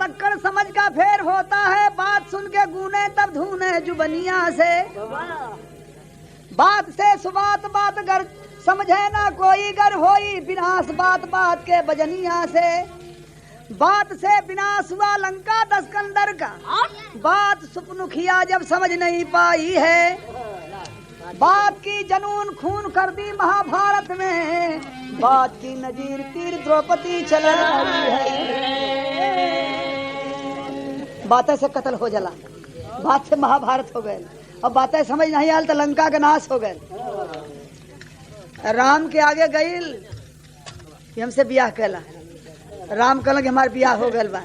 बतक्कड़ समझ का फेर होता है, बात सुन के गूने तब धूने जुबनिया से। बात से सुबात बात गर समझे ना कोई, गर होई विनाश बात बात के बजनिया से। बात से विनाश हुआ लंका दस्कंदर का, बात सुपनुखिया जब समझ नहीं पाई है। बात की जनून खून कर दी महाभारत में, बात की नजीर तीर द्रौपदी चल रही है। बातें से कत्ल हो जला, बात से महाभारत हो गए, और बातें समझ नहीं आल तो लंका का नाश हो गए। राम के आगे गईल कि हमसे ब्याह कहला, राम कहल कि हमार ब्याह हो गल बा।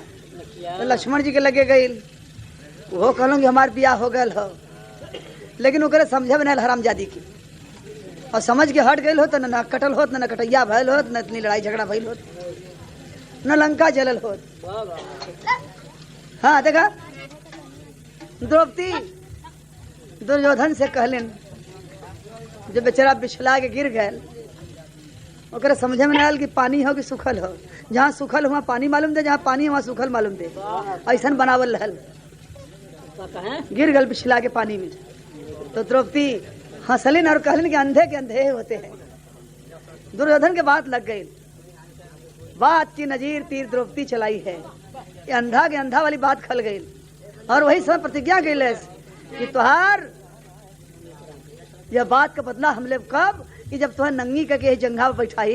तो लक्ष्मण जी के लगे गईल, वो कहल कि हमार ब्याह हो गल हो, लेकिन ओकरे समझे में नहीं हरामजादी की, और समझ के हट गईल हो तो न कटल होत, न कटैया भयल होत, न इतनी लड़ाई झगड़ा भइल होत, न लंका जलल होत। हाँ देखा, द्रौपदी दुर्योधन से कहलिन, जब बेचारा बिछला के गिर गए, ओकरे समझे में नहीं आयल कि पानी हो कि सुखल हो। जहाँ सुखल हुआ पानी मालूम दे, जहाँ पानी वहाँ सुखल मालूम दे, ऐसा बनावल रहल। गिर गल बिछला के पानी में, तो द्रौपदी हंसलिन और कहलिन कि अंधे के अंधे होते हैं। दुर्योधन के बात लग गई, बात की नजीर तीर द्रौपदी चलाई है। ये अंधा के अंधा वाली बात खल गई, और वही समय प्रतिज्ञा कैले कि तुहार यह बात का बदला हम ले कब, कि जब तुहार नंगी करके जंघा पर बैठाई।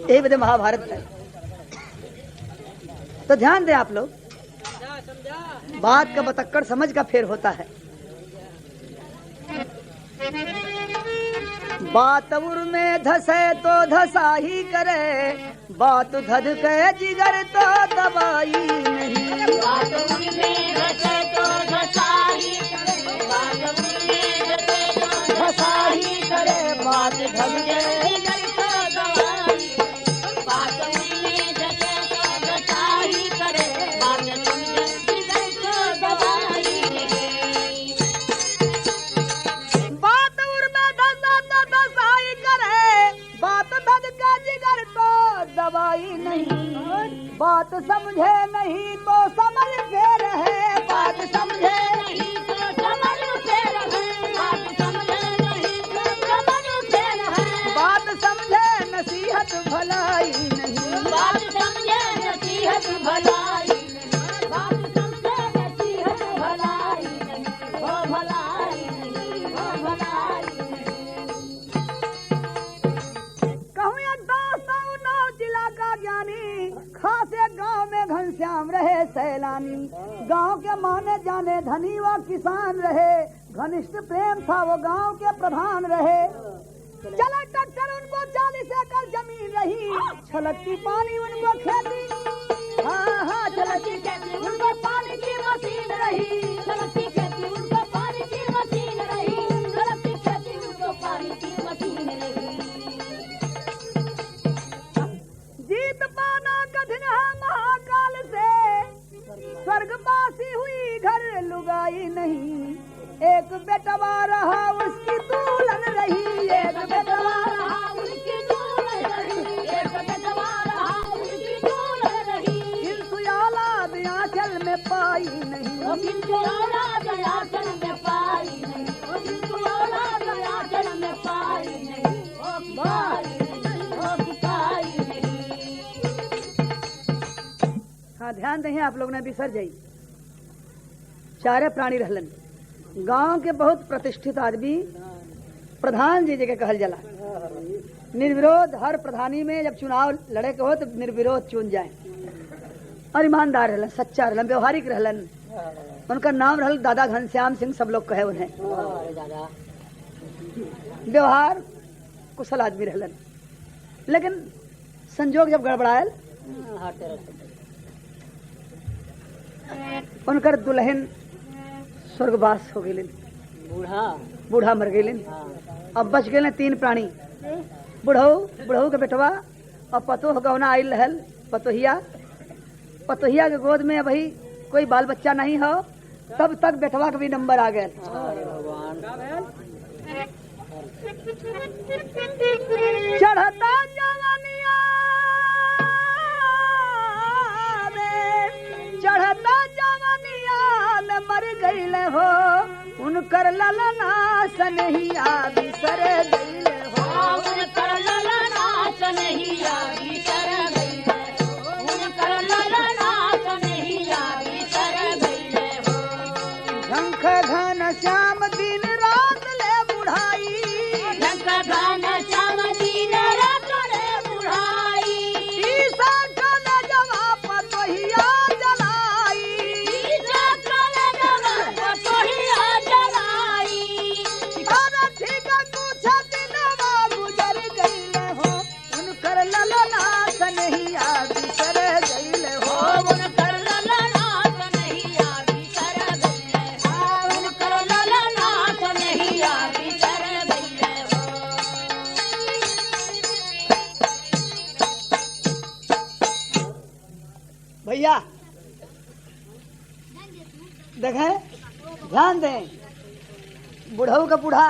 यही बदे महाभारत है। तो ध्यान दें आप लोग, बात का बतक्कड़ समझ का फेर होता है। बात उर में धसे तो धसा ही करे, बात धध के जिगर तो दबाई नहीं। बात उर में धसे तो धसा ही करे, बात उर में धसे तो धसा ही करे, बात धध के जिगर तो दबाई। बात उर में धसे तो धसा ही करे, बात धध के जिगर तो दबाई नहीं। बात उर में धसा तो धसा ही करे, बात धध के जिगर तो दवाई नहीं। बात समझे नहीं तो समझ के रहे, बात समझे नहीं तो समझ के रहे, बात समझे नहीं तो समझ के रहे। बात समझे नसीहत भलाई नहीं, बात समझे नसीहत भलाई नहीं, बात समझे नसीहत भलाई नहीं, हो भलाई नहीं, हो भलाई नहीं। कहूँ एक दोस्त नौ जिला का ज्ञानी, खासे गांव में घनश्याम रहे सैलानी। गांव के माने जाने धनी व किसान रहे, घनिष्ठ प्रेम था वो गांव के प्रधान रहे। चला टक्कर उनको 40 एकड़ जमीन रही, छलकती पानी उनको खेती। हाँ हाँ, छलकती खेती उनको पानी की मशीन रही, छलकती खेती उनको पानी की मशीन रही, छलकती खेती उनको पानी की मशीन रही। जीत पाना कठिन है महाकाल से, स्वर्गवासी हुई घर लुगाई नहीं। एक बेटवा रहा उसकी दुल्हन रही, एक बेटवा रहा उसकी दुल्हन रही, एक बेटवा रहा उसकी दुल्हन रही। किंतु औलाद आंचल में पाई नहीं, किंतु औलाद आंचल में पाई नहीं, किंतु औलाद आंचल में पाई नहीं, पाई नहीं, पाई नहीं। हाँ ध्यान दें, आप लोग ने बिसर जाई। चारे प्राणी रहलन, गांव के बहुत प्रतिष्ठित आदमी प्रधान जी जगह कहल जला। निर्विरोध हर प्रधानी में जब चुनाव लड़े के हो तो निर्विरोध चुन जाए, और ईमानदार रहलन, सच्चा रहलन, व्यवहारिक रहलन। उनका नाम रहल दादा घनश्याम सिंह, सब लोग कहे उन्हें। व्यवहार कुशल आदमी रहलन, लेकिन संजोग जब गड़बड़ायल, उनकर दुल्हन स्वर्गवास हो गए, बूढ़ा मर गए। अब बच गए 3 प्राणी, बुढ़ऊ के बेटवा और पतोह गौना आयल रहल। पतोहिया के गोद में अभी कोई बाल बच्चा नहीं हो, तब तक बेटवा का भी नंबर आ गया। चढ़ता जवानिया गईल हो उनकर ललना सनहिया बिसर गईल हो उनकर ललना सनहिया बिसर गईले हो उनकर ललना सनहिया बिसर गईले हो झंख घन श्याम दिन रात ले बुढ़ाई झंख घन श्याम दिन रात ले बुढ़ाई ईसा कल जवाब तोहिया जलाई ईसा कल जवाब तोहिया जलाई अरे ठीक कुछ दिनवा गुजर गईल हो उनकर ललना सनहिया बिसर गईल हो उनकर ललना सनहिया बिसर गईले हो उनकर ललना सनहिया बिसर गईले हो भैया देखें ध्यान दें बुढ़ऊ का बूढ़ा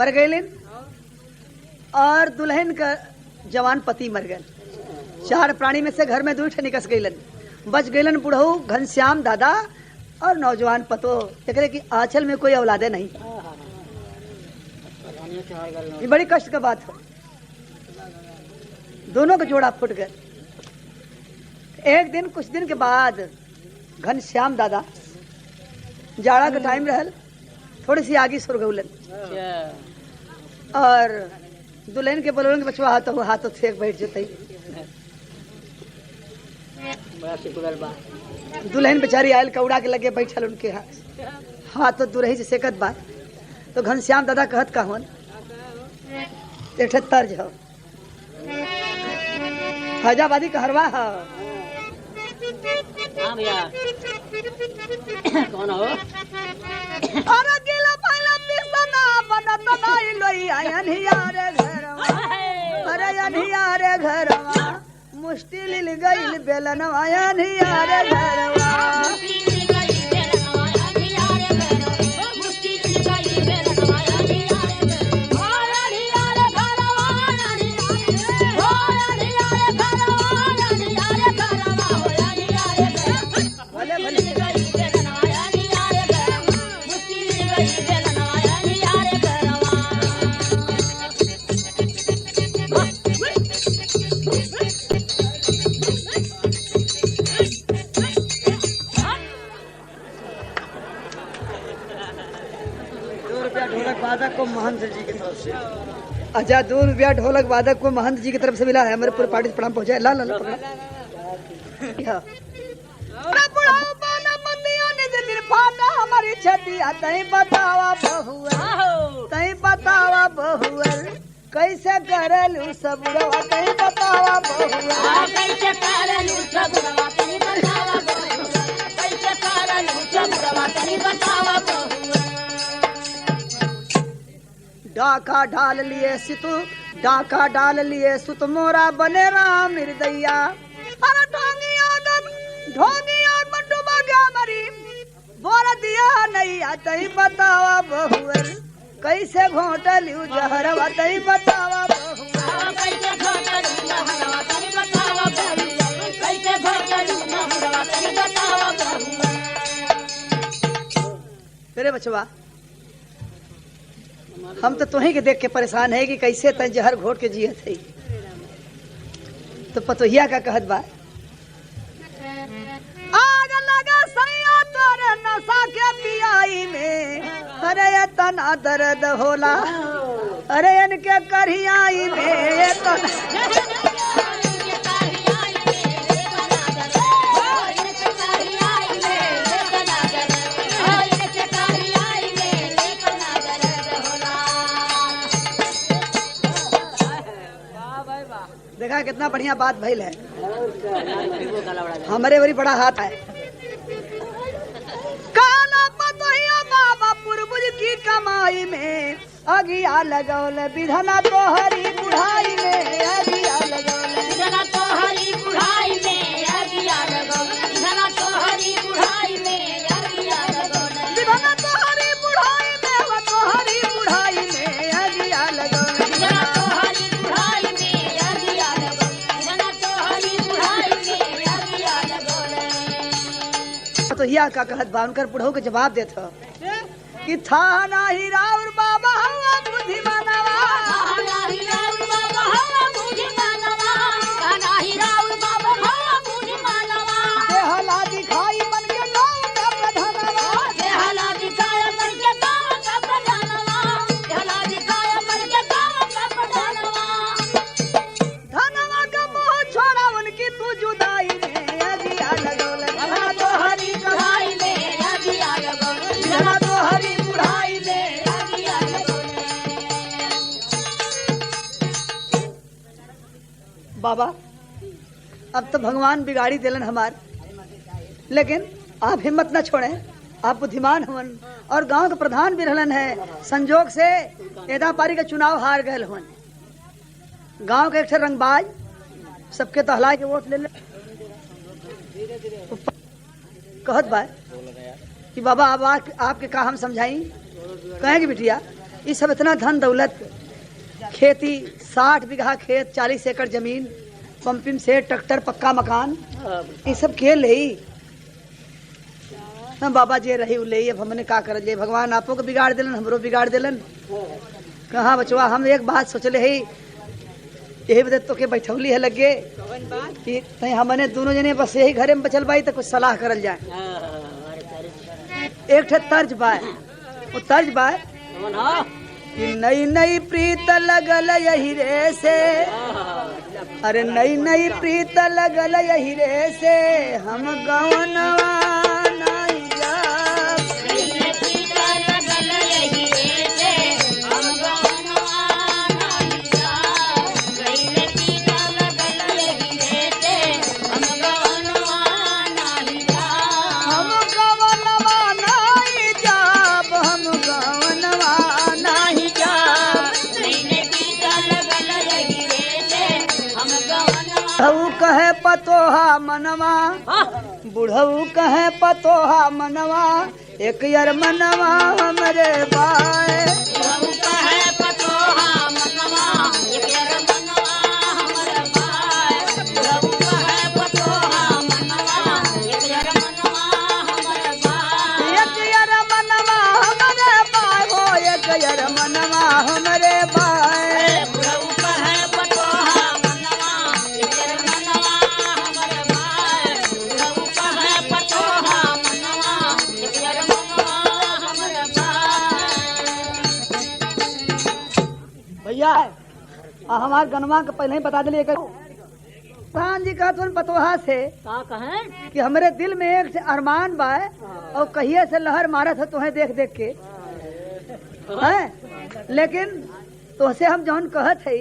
मर गईलिन और दुल्हन का जवान पति मर गए चार प्राणी में से घर में दू ठे निकस गईलन बच गईलन बुढ़ऊ घनश्याम दादा और नौजवान पतो एकरे की आंचल में कोई औलादे नहीं ये बड़ी कष्ट का बात है दोनों का जोड़ा फूट गए एक दिन कुछ दिन के बाद घनश्याम दादा जाड़ा का टाइम रहल थोड़ी सी आगे सुर गौलन और दुल्हन के बोलन के बचवा हाथों से बैठ जते दुल्हन बेचारी आयल कौड़ा के लगे बैठल उनके हाथ दुरही से सेकत बात तो घनश्याम दादा कहत कहन एक तर्ज हो फैजाबादी कहरवा हो हाँ भैया कौन हो अरे गिला पहला पिसना बनत नहीं लोई अनहिया रे घरवा अरे अनहिया रे घरवा मुश्किल गईल बेलनवा अनहिया रे घरवा वादक को महंत जी की तरफ से अच्छा 2 रुपया ढोलक वादक को महंत जी की तरफ से मिला है हमारे पूरे पार्टी से प्रणाम पहुंचा ला ला ला हमारी छतिया तई बतावा बहुअर कैसे करलू सबुरवा तई बतावा बहुअर कैसे करलू सबुरवा तनी बतावा कैसे करलू सबुरवा तनी बतावा डाका डाल लिए सुत मोरा बने राम निर्दैया अरे ढोंगी आग में डूबा गया मरी बोल दिया नहीं आतई बतावा बहुअर कैसे घोटलू जहरवा तई बतावा बहुअर कैसे घोटलू जहरवा तनी बतावा कैसे घोटलू जहरवा तनी बतावा तेरे बचवा हम तो तुम्हें के देख के परेशान है कि कैसे तय जहर घोट के जियत है तो पतोहिया का कहत बा आग लगा सैया तोरे नशा के पियाई में अरे तना दर्द होला अरे इनके करियाई में देखा कितना बढ़िया बात भइल है हमारे बड़ी बड़ा हाथ है काला पतोहिया बाबा पुरबुज की कमाई में अगिया लगौल विधना तोहरी बुढ़ाई में अगिया लगौल विधना तोहरी बुढ़ाई में अगिया लगौल विधना तोहरी बुढ़ाई में अगिया लगौल विधना तोहरी बुढ़ाई में वो तोहरी बुढ़ाई में अगिया लगौल विधना तोहरी बुढ़ाई में अगिया लगौल विधना तोहरी बुढ़ाई में अगिया लगौल तो यह का कहत बा उनकर बुढ़ऊ के जवाब देत ह कि था नाही राउर बाबा हवा बुद्धिमानवा नाही राउर बाबा हवा बुद्धिमानवा नाही राउर बाबा हवा बुद्धिमानवा देहला दिखाई बन के गाँव का प्रधानवा देहला दिखाया बन के गाँव का प्रधानवा देहला दिखाया बन के गाँव का प्रधानवा धनवा का मोह छोड़ा उनकी तू जुदाई रे अगिया लगौले धना तो हरी बुढ़ाई में अगिया लगौले धना तो हरी बुढ़ाई में अगिया लगौले बाबा अब तो भगवान बिगाड़ी दिलन हमार, लेकिन आप हिम्मत न छोड़ें, आप बुद्धिमान हवन और गांव के प्रधान भी रहलन है। संजोग से एदा पारी का चुनाव हार गए हवन। गांव के एक ठे रंगबाज सबके तहला के वोट ले ले कहत बा कि बाबा अब आपके का हम समझाई। कहेंगे बिटिया ये सब इतना धन दौलत, खेती 60 बीघा खेत, 40 एकड़ जमीन, पंपिंग सेट, ट्रैक्टर, पक्का मकान, ये सब के ले हम बाबा जे रही उ ले। अब हमने का कर ले, भगवान आपो को बिगाड़ दिलन, हमरो बिगाड़ दिलन। कहाँ बचवा हम एक बात सोचले है, यही बदे तो के बैठौली है लगे कि तई हमने दोनों जने बस यही घरे में बचल बाई तो कुछ सलाह करल जाए। एक ठे तर्ज बा, वो तर्ज बा कि नई नई प्रीत लगल यही रे से, अरे नई नई प्रीत लगल यही रे से, हम गवनवा नहीं जाब। हम गवनवा नहीं जाब, हम गवनवा नहीं जाब। बुढ़ऊ कहे पतोहा मनवा, बुढ़ऊ कहे पतोहा मनवा, एक यार मनवा हमरे बाए। एक यार मनवा हमरे बाए हो, एक यार मनवा हमरे बाए। भैया हमार गनवा के पहले ही बता दिलिए प्रधान जी कहत हन पतोहा से कि हमरे दिल में एक अरमान बा और कहिए से लहर मारत हो तुम्हें देख देख के हैं, लेकिन तोहसे हम जौन कहत है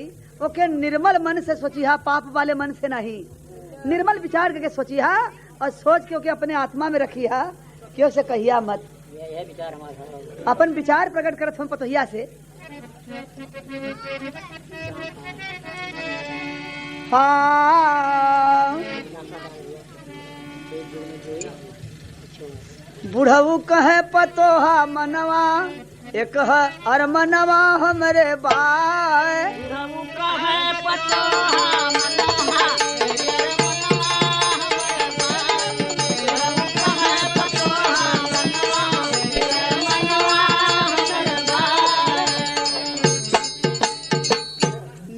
ओके निर्मल मन से सोचिहा, पाप वाले मन से नहीं। निर्मल विचार करके सोचिहा और सोच के ओके अपने आत्मा में रखिहा, क्यों से कहिया मत। अपन विचार प्रकट करत हम पतोहिया से। हाँ बुढ़ऊ कहे पतोहा मनवा, एक है अर मनवा हमरे बाए।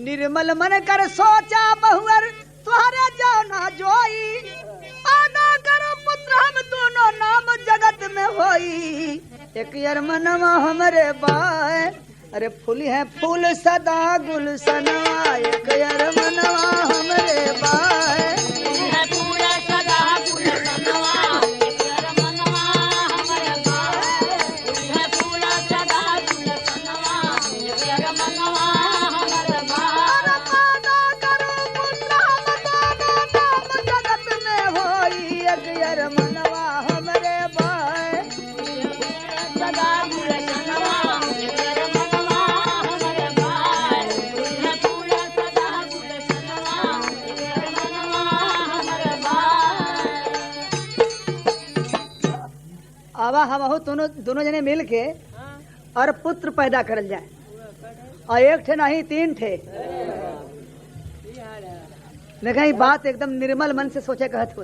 निर्मल मन कर सोचा बहुअर तुहरे जाना जोई, आना करो पुत्र हम दोनों नाम जगत में होई। एक यार मनवा हमरे बाए, अरे फूली है फूल सदा गुलशनवा, एक यार मनवा हमरे बाए। आवा हम हो दोनों जने मिल के और पुत्र पैदा करल जाए, और एक ठे नहीं 3 ठे। देखा ये बात एकदम निर्मल मन से सोचे कहत हो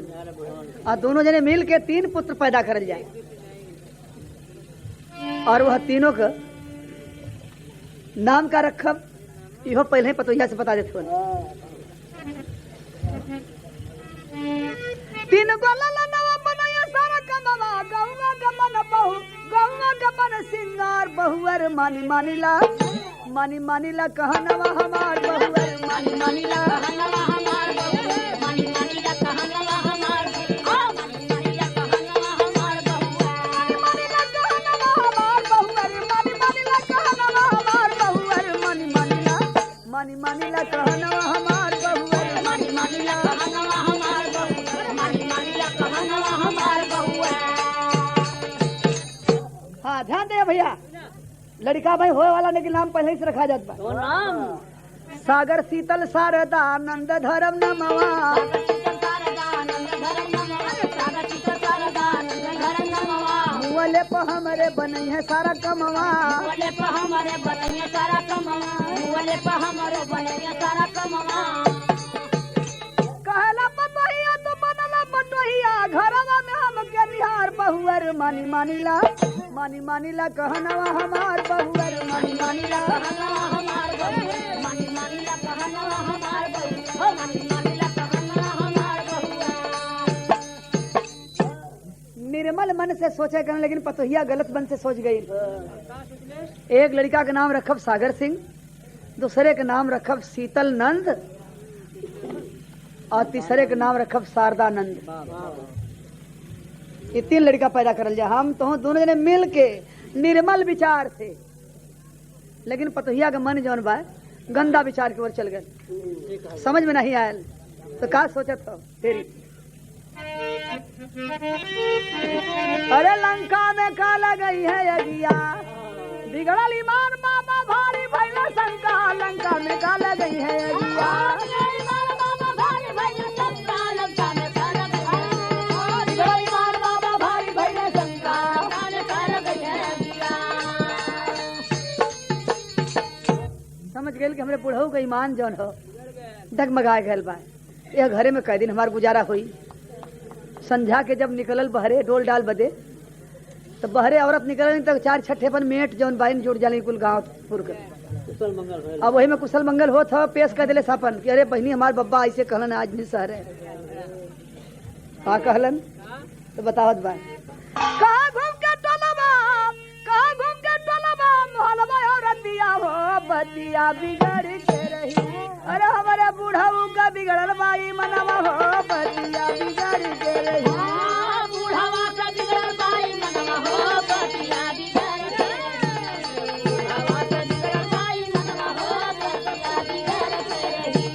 और दोनों जने मिल के 3 पुत्र पैदा करल जाए और वह तीनों का नाम का रखब इहो पहले ही पतोहिया से बता देते हो। 3 गो ललनवा बनैया सारा कमवा गौवा का मन बहु गौवा का मन सिंगार बहुअर मानी मानीला कहनवा हमार बहुअर मानी मानीला कहनवा हमार बहुअर मानी मानीला कहनवा हमार मानीला कहनवा हमार बहुअर मानीला कहनवा हमार बहुअर मानी मानीला कहनवा हमार बहुअर मानी मानीला कहनवा हमार बहुअर मानी मानीला कहनवा हमार बहुअर मानी मानीला कहनवा हमार बहुअर। हाँ ध्यान दे भैया, लड़का भाई होए वाला लेकिन नाम पहले ही से रखा जाता तो नाम सागर शीतल शारदा नंद धर्म नमवा मुअले प हमरे बनई है सारा कमवा कहला पतोहिया तो बनला पटोहिया घरवा में हम के निहार बहुअर मानी मानीला कहनवा हमार बहुअर मानी मानीला कहनवा हमार बहुअर मानी मानीला कहनवा हमार बहुअर मानी मानीला कहनवा हमार बहुअर। निर्मल मन से सोचे करने लेकिन पतोहिया गलत मन से सोच गई। एक लड़का का नाम रखब सागर सिंह, दूसरे का नाम रखब शीतल नंद और तीसरे का नाम रखब शारदानंद। ये 3 लड़का पैदा करल जाए। हम तो दोनों जने मिल के निर्मल विचार से, लेकिन पतोहिया का मन जौन बा गंदा विचार की ओर चल गए, समझ में नहीं आयल तो का सोचत हो तेरी। अरे लंका में का लगई है अगिया बिगड़ल ईमान बाबा भारी भैला शंका, लंका में का लगई है अगिया समझ गए कि हमरे बुढ़ऊ का ईमान जौन हो डगमगाए गल बा। यह घरे में कई दिन हमार गुजारा हुई। संध्या के जब निकलल बहरे डोल डाल बदे तो बहरे औरत निकल तक 4 छठे पर मेट जौन बाइन जुड़ जाली कुल गाँव पुर के। अब वही में कुशल मंगल होत हो पेश कर दिले सापन कि अरे बहनी हमार बब्बा ऐसे कहलन आज भी सहरे हाँ कहलन तो बतावत बा कहाँ घूम के टोलबा मोहलबा और रतिया हो बतिया बिगड़ के रही। अरे हमारे बुढ़ऊ का बिगड़ल बाई मनवा हो बतिया बिगड़ के रही। बुढ़वा का बिगड़ल बाई मनवा हो बतिया बिगड़ के रही। बुढ़वा का बिगड़ल बाई मनवा हो बतिया बिगड़ के रही।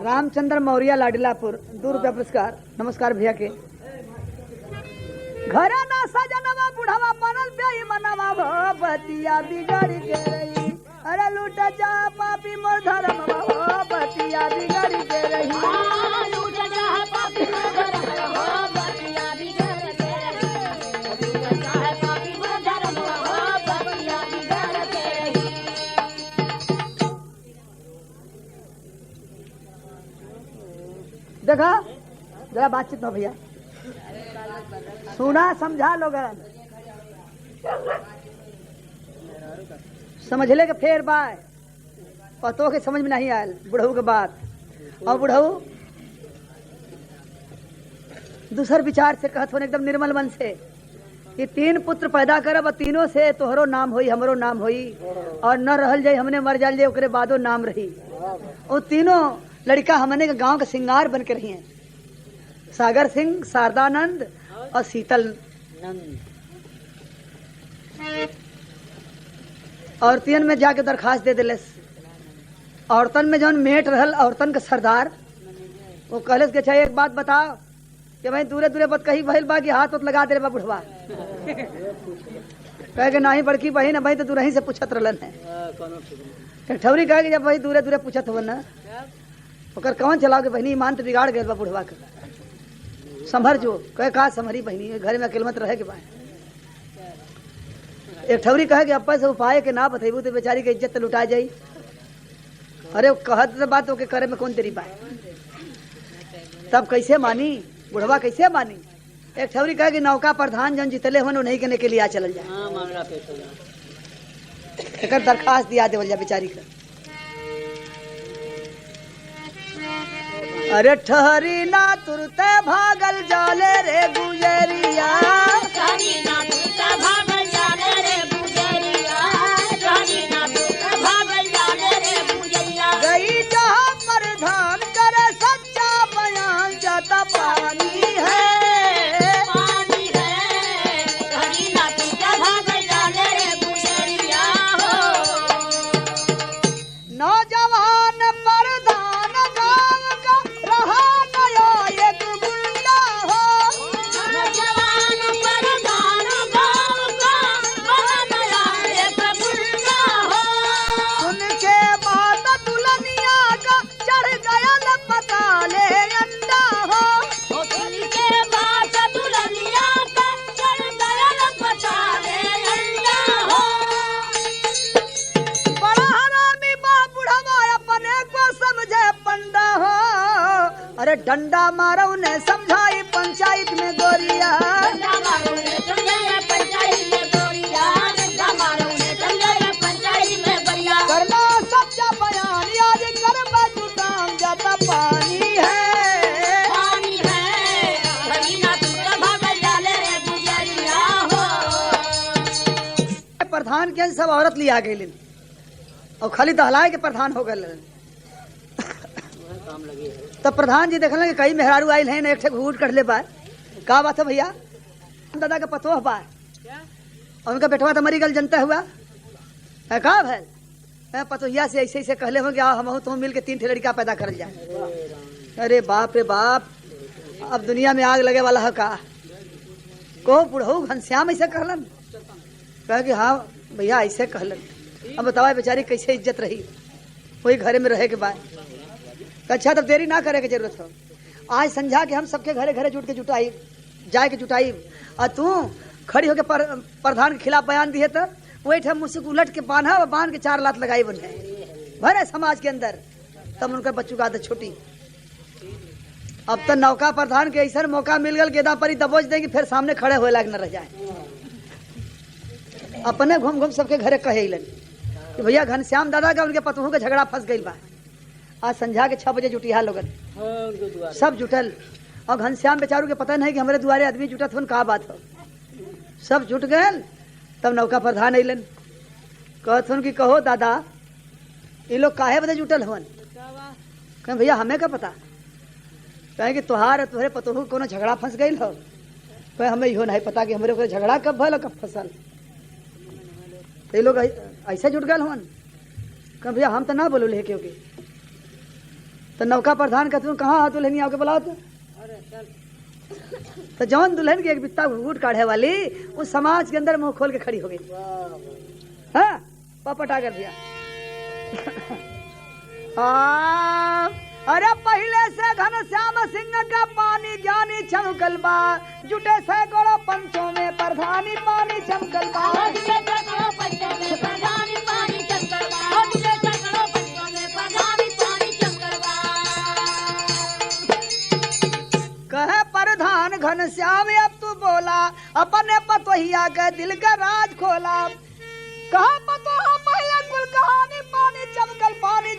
रामचंद्र मौर्य लाडिलापुर 2 रुपया पुरस्कार। नमस्कार भैया के घरे ना सजनवा बुढ़वा बनल बेई मनवा हो बतिया बिगड़ के रही। अरे लूट जा पापी मोर धर्म हो बतिया बिगड़ के रही। लूट जा पापी मोर धर्म हो बतिया बिगड़ के रही। लूट जा पापी मोर धर्म हो बतिया बिगड़ के रही। देखा जरा बातचीत न भैया सुना समझा लोग समझ ले के फेर बाय पतो के समझ में नहीं आयल बुढ़ऊ के बात। और बुढ़ऊ दूसर विचार से कहत होने एकदम निर्मल मन से कि 3 पुत्र पैदा करब और तीनों से तोहरो नाम होई हमरो नाम होई और न रहल जाई हमने मर जाल जाए ओकरे बादो नाम रही। और तीनों लड़का हमने के गांव का श्रृंगार बन के रही हैं, सागर सिंह शारदानंद और शीतल नंद। औरतियन में जाके दरखास्त दे दिले। औरतन में जौन मेट रहल औरतन का सरदार वो कहले के चाहिए एक बात बताओ कि भाई दूरे दूरे बत कही भइल बा कि हाथ उत लगा दे बा बुढ़वा कहे कि नहीं बड़की बही ना भाई तो दूर ही से पूछत रहलन है। ठौरी कहे कि जब भाई दूरे दूरे पूछत हो ना ओकर कौन चलाओ कि बहनी ईमान तो बिगाड़ गए बा बुढ़वा के संभर जो कहे का संभरी बहनी घर में अकेलमत रहे के बाय। एक ठौरी कहे कि अप्पा से उपाय के ना बतेबू तो बेचारी के इज्जत लुटा जाई। अरे कहत तो बात ओके करे में कौन तेरी बात, तब कैसे मानी बुढ़वा, कैसे मानी। एक ठौरी कहे कि नौका प्रधान जन जितले हो नहीं करने के लिए आ चल जाए, मामला पेश हो जाए। एक दरखास्त दिया देवल जा बेचारी का। अरे ठहरी ना तुरते भागल जाले रे गुजरिया, ठहरी ना तुरते भागल जाले रे गुजरिया, ठहरी ना तुरते भागल जाले रे गुजरिया। गई जहाँ प्रधान करे सच्चा बयान जाता पानी है, पानी है। ठहरी ना तुरते भागल जाले रे गुजरिया हो। नौजवान प्रधान गाँव का रहा नया एक गुंडा हो, नौजवान प्रधान गाँव का बड़ा नया एक गुंडा हो। सुन के बात दुल्हनिया का चढ़ गया लपका ले अंडा हो, उनके बाद दुल्हनिया का चढ़ गया लपटा ले अंडा हो। बड़ा हरामी बा बुढ़वा अपने को समझे पंडा हो। अरे डंडा मारो ने समझाई पंचायत में गोरिया, डंडा मारो ने समझाया पंचायत में गोरिया, डंडा मारो ने समझाया पंचायत में गोरिया। करना सच्चा बयान याद कर जुटाम जाता पानी है, पानी है। हरी ना तू भागल जाले रे गुजरिया हो। प्रधान के सब औरत लिया गई और खाली दहलाए के प्रधान हो गए। तब प्रधान जी देखल कि कई मेहरारू आयल हैं, एक ठे घूट कर ले बार का बात है भैया, दादा का पतोह बार और उनका बेटवा तो मरी गल जनता हुआ है का भैल पतोहिया से ऐसे ऐसे कहले हो कि हम तुम मिल के 3 लड़का पैदा कर जाए। अरे बाप रे बाप, अब दुनिया में आग लगे वाला है का। को बुढ़ऊ घनश्याम ऐसे कहलन, कह कि हाँ भैया ऐसे कहलन। अब बतावा बेचारी कैसे इज्जत रही वही घरे में रहे के बाद। अच्छा तब देरी ना करे के जरूरत हो, आज संझा के हम सबके घरे घरे जुट के जुटाई जाए के जुटाई, और तू खड़ी होके प्रधान के खिलाफ बयान दिए तो वही ठे मुझसे उलट के बांधा और बांध के 4 लात लगाई बने भरे समाज के अंदर। तब उनका बच्चों का आदत छोटी। अब तो नौका प्रधान के ऐसा मौका मिल गल गेदा पर ही दबोच देंगे, फिर सामने खड़े हुए लाग न रह जाए। अपने घूम घूम सबके घरे कहे कि भैया घनश्याम दादा का उनके पतोह के झगड़ा फंस गई बा। आज संझा के 6 बजे जुटिया लोगन सब जुटल, और घनश्याम बेचारू के पता नहीं कि हमारे दुआरे आदमी जुटत हुन का बात हो। सब जुट गए। तब नौका प्रधान अलन, कहत हुन कि कहो दादा ये लोग काहे बदे जुटल हुन। कहें भैया हमें का पता, कहें कि तुहार तुहरे पतोह कोनो झगड़ा फंस गई हो। कहे हमें इहो नहीं पता कि हमारे को झगड़ा कब भल कब फसल। तो ये लोग ऐसे जुट गए हुन। कहें भैया हम तो ना बोलो ले क्योंकि। तो नौका प्रधान कहते कहाँ हाथ दुल्हनी आओ के बुलाओ तो जौन दुल्हन की एक बित्ता घूट काढ़े वाली उस समाज के अंदर मुंह खोल के खड़ी हो गई। हाँ पपटा कर दिया। अरे पहले से घनश्याम सिंह का पानी ज्ञानी चमकल बा, जुटे से गोड़ो पंचों में प्रधानी पानी चमकल बा। कहे प्रधान घनश्याम अब तू बोला, अपने पतोहिया के दिल का राज खोला। कहा पतोहा पहले कुल कहानी पानी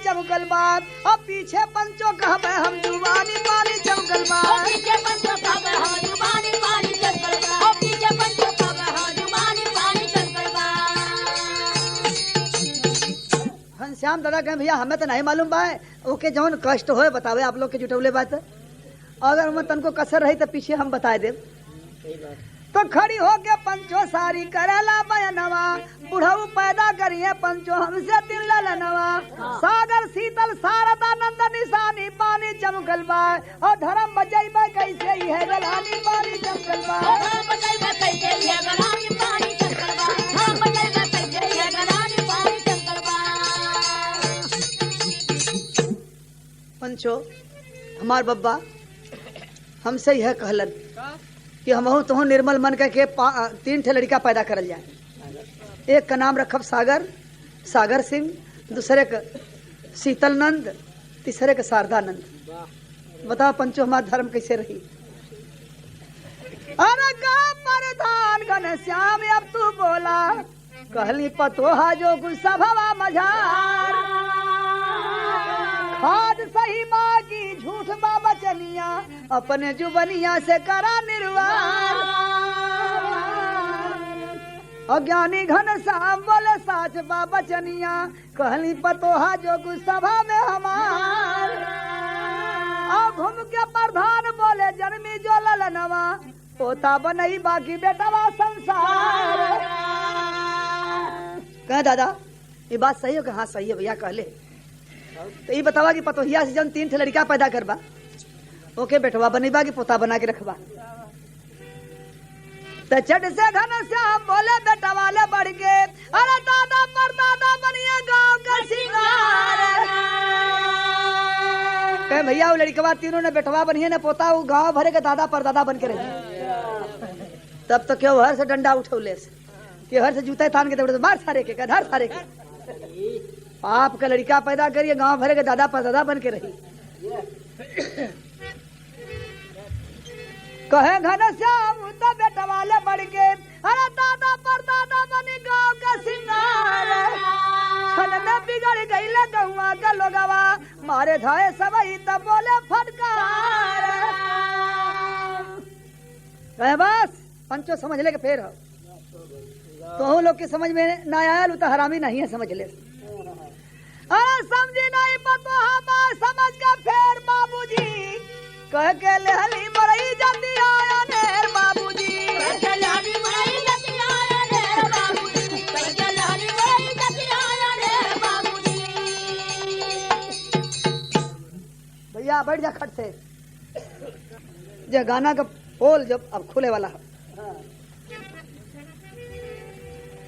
चमकल बात, अब पीछे पंचो कहबे हम जुबानी पानी चमकल बात। घनश्याम दादा कहे भैया हमें तो नहीं मालूम बा, ओके जौन कष्ट हो बतावे आप लोग के जुटौले बात। अगर मैं तनको कसर रही तो पीछे हम बता दे। तो खड़ी होके पंचो सारी करेला बयनवा, बुढ़ऊ पैदा करिए पंचो हमसे 3 ललनवा। सागर शीतल शारदा नंद निशानी पानी चमकल बा, और धर्म बजैबे कैसे ही है गलानी पानी चमकल बा। पंचो हमार बब्बा हमसे यह कहलन कि हमहू तुह निर्मल मन के 3 लड़का पैदा करल जाए। एक का नाम रखब सागर सिंह, दूसरे का शीतल नंद, तीसरे के शारदा नंद। बताओ पंचो हमारा धर्म कैसे रही। अरे का प्रधान घनश्याम अब तू बोला, कहली पतोहा जो गुस्सा भवा मझार, खाद सही माँ की झूठ बाबा चलिया, अपने जुबनिया से करा निर्वाण। अज्ञानी घनश्याम बोले साच बाबा चनिया, कहली पतोहा जो गुस्सा में हमार। अब घूम के प्रधान बोले जन्मी जो ललनवा, पोता बनई बाकी बेटवा संसार। कहे दादा ये बात सही हो? कि हाँ सही है भैया कहले। तो ये बतावा कि पतोहिया से जब 3 ठे लड़का पैदा करबा, ओके बेटवा बनेबा कि पोता बना के रखबा। तो चट से घनश्याम बोले बेटा वाले बढ़ के, अरे दादा पर दादा बनिए गांव का सिंगार। कहे भैया वो लड़कवा तीनों ने बेटवा बनिए ने पोता, वो गांव भरे के दादा पर दादा बन के रहे। तब तो क्यों हर से डंडा उठौले से, क्यों हर से जूते तान के दौड़े मार सारे के धर सारे के। आप का लड़का पैदा करिए गांव भरे के दादा पर दादा बन के रही। कहे घनश्याम तो बेटा वाले बढ़ के, अरे दादा पर दादा बने गांव का सिंगार। छन में बिगड़ गई गौवा का लोगवा, मारे धाए सबई तब बोले फटकार। कहे बस पंचो समझ ले के फेर हो। तो लोग के समझ में ना आया तो हरामी नहीं है, समझ ले। अरे समझी नहीं पतो हम समझ का फेर बाबूजी, कह के ले हली मरई जल्दी आया नेर बाबूजी। कह के ले हली मरई जल्दी आया नेर बाबूजी, कह के ले हली मरई जल्दी आया नेर बाबूजी। भैया बैठ जा खट से, जे गाना का पोल जब अब खुले वाला है।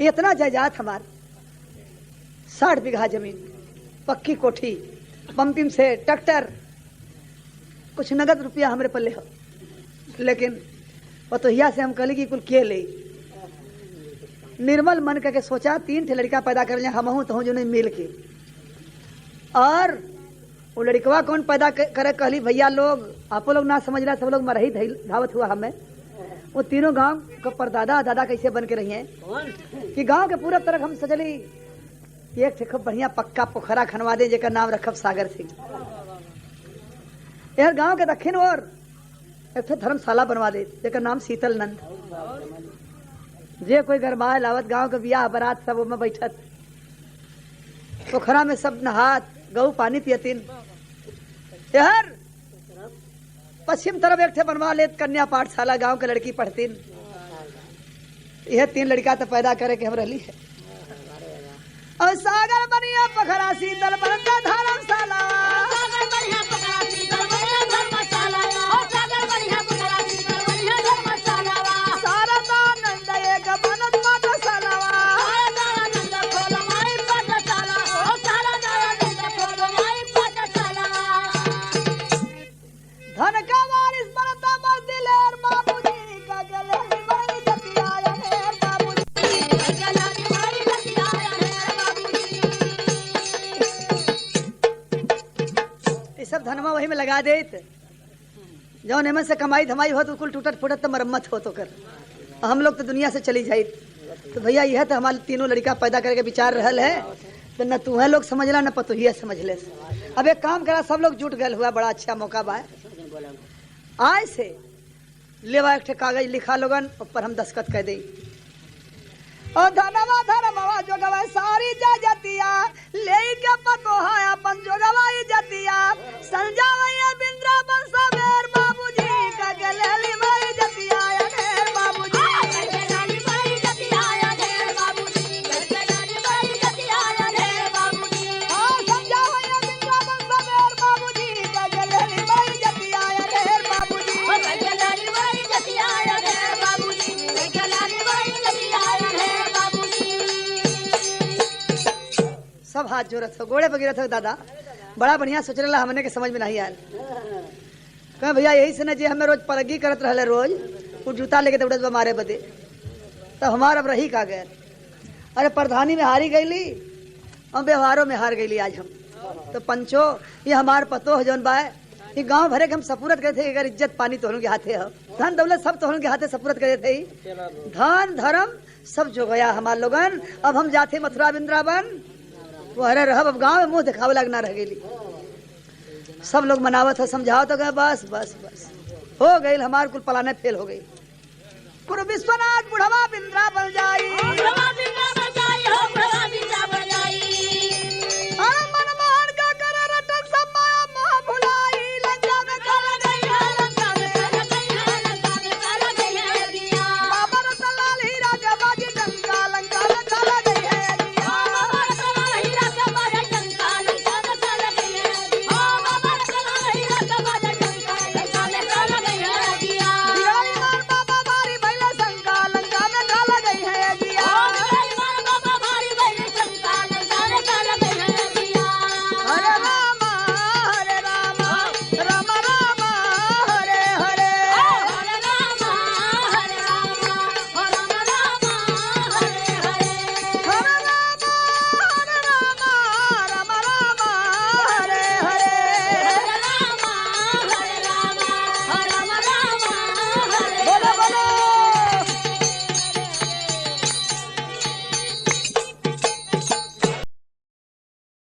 इतना जायदाद हमार 60 बीघा जमीन, पक्की कोठी, पंपिंग से ट्रैक्टर, कुछ नगद रुपया हमरे पल्ले हो। लेकिन पतोहिया से हम कहली कि कुल के ले। निर्मल मन करके सोचा 3 ठे लड़का पैदा कर ले, हमहू तो जो नहीं मिल के। और वो लड़कवा कौन पैदा करे कहली भैया लोग आप लोग ना समझ रहा, सब लोग मरही धावत हुआ हमें। वो तीनों गांव का परदादा दादा कैसे बन के रही हैं कि गांव के पूरब तरफ हम सजली एक थे खूब बढ़िया पक्का पोखरा खनवा दे, जेकर नाम रखब सागर सिंह। यार गांव के दक्षिण ओर एक थे धर्मशाला बनवा दे, जेकर नाम शीतल नंद। जे कोई गरमाए लावत गांव के बियाह बारात सब में बैठत, पोखरा में सब नहात, गऊ पानी पियतीन। यार पश्चिम तरफ एक थे बनवा ले कन्या पाठशाला, गांव के लड़की पढ़तीन। यह 3 लड़का तो पैदा करे के हम रही है। और सागर बनिया पोखरा शीतल बनता धर्मशाला, सागर बनिया पोखरा शीतल बनिया धर्मशाला, और सागर बनिया पोखरा शीतल बनिया धर्मशाला। शारदा नंद एक बनत पाठशाला, शारदा नंद खोल माई पाठशाला, और शारदा नंद खोल माई पाठशाला। धन का वारिस बनता मर्दिलेर बाबूजी, का गले बड़ी जतिया है बाबूजी, का गले बड़ी जतिया है बाबूजी। ये सब धनमा वही में लगा देत, जौन एमन से कमाई धमाई हो तो कुल टूटत फूटत तो मरम्मत हो तो कर, हम लोग तो दुनिया से चली जाई। तो भैया यह तो हमारे तीनों लड़का पैदा करके विचार रहल है, तो न तू है लोग समझला न पतोहिया समझ ले। अब एक काम करा, सब लोग जुट गए हुआ, बड़ा अच्छा मौका बा। आज से लेवा एक कागज लिखा लोगन, ऊपर हम दस्तखत कह दे। और धनवा धर्मवा जो गवाए सारी जा जतिया, ले के पतोहा अपन जो गवाई जतिया। संजावैया बिंद्रावन सवेर बाबूजी, का के लेली भाई जतिया ढेर बाबूजी, का के लेली भाई जतिया ढेर बाबूजी, का के लेली भाई जतिया ढेर बाबूजी। और संजावैया बिंद्रावन सवेर बाबूजी, का के लेली भाई जतिया ढेर बाबूजी, का के लेली भाई जतिया ढेर बाबूजी, का के लेली भाई जतिया ढेर बाबूजी। सब हाथ जोड़त हो, गोड़े बगिरत हो। दादा बड़ा बढ़िया सोच रहा, हमने के समझ में नहीं आयल। कहे भैया यही से न जे हमें रोज परगी करत रहले, रोज वो जूता लेके दौड़त बा मारे बदे, तब हमार अब रही का गैर। अरे प्रधानी में हारी गईली और व्यवहारों में हार गईली आज हम। तो पंचो ये हमार पतो है जौन बाय ये गांव भरे के हम सपूरत करे थे अगर इज्जत पानी तोहन के हाथे हो धन दौलत सब तोहन के हाथे सपूरत करे थे धन धर्म सब जो गया हमार लोगन अब हम जाते मथुरा वृंदावन वो हरे रहब अब गांव में मुंह दिखावे लगना रह गेली सब लोग मनावत है समझाओ तो गए बस बस बस हो गई हमार कुल पलाने फेल हो गई पूरा विश्वनाथ बुढ़वा वृंदावन जाई